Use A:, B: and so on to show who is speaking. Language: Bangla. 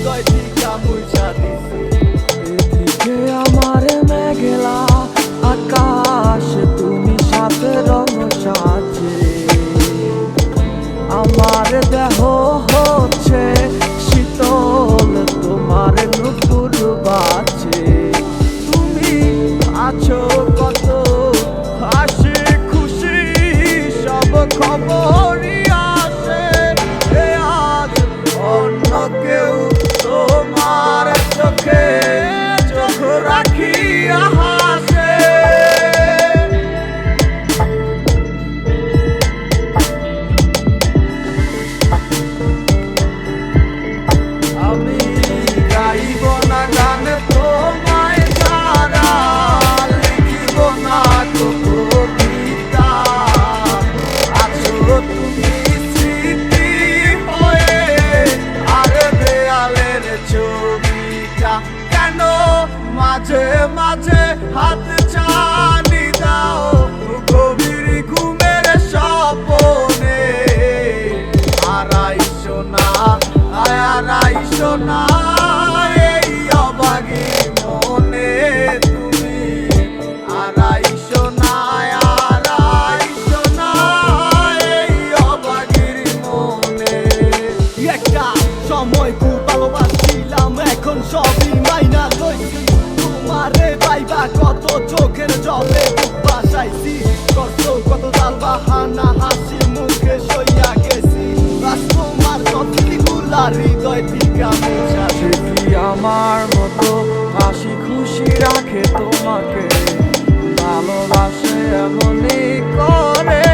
A: হৃদয় থেকে মুছা দিছি।
B: এদিকে আমার মেঘলা আকাশ, তুমি সাথে রং সাজে। আমার দেহ হচ্ছে শীতল, তোমার নুপুর বাজে। তুমি আছো কত হাসি খুশি, সব খবরই আসে। এ আজ অন্য কেউ তোমার চোখে চোখ রাখিয়া হাসে। আমি গাইব না গান তোমায় ছাড়া, লিখিব না কবিতা। আছো তুমি স্মৃতি হয়ে, আর দেয়ালের ছবিটা কেন মাঝে মাঝে হাত ছানি দাও গভীর ঘুমের স্বপনে। আড়াইশো না আড়াইশো না এই অবাগীর মনে তুমি। আড়াইশো না আড়াইশো না এই অবাগীর মনে।
A: একটা সময় খুব ভালোবাসছিলাম, এখন সবই মাইনা লইছি। তোমারে পাইবা কত চোখের জলে বুক বাসাইছি। কত কত জাল বাহানা হাসি মুখে সইয়া গেছি। আজ তোমার কথাগুলা হৃদয় থেকে মুছা
B: সে কি আমার মতো হাসি খুশি রাখে তোমাকে, ভালোবাসে এমনই করে।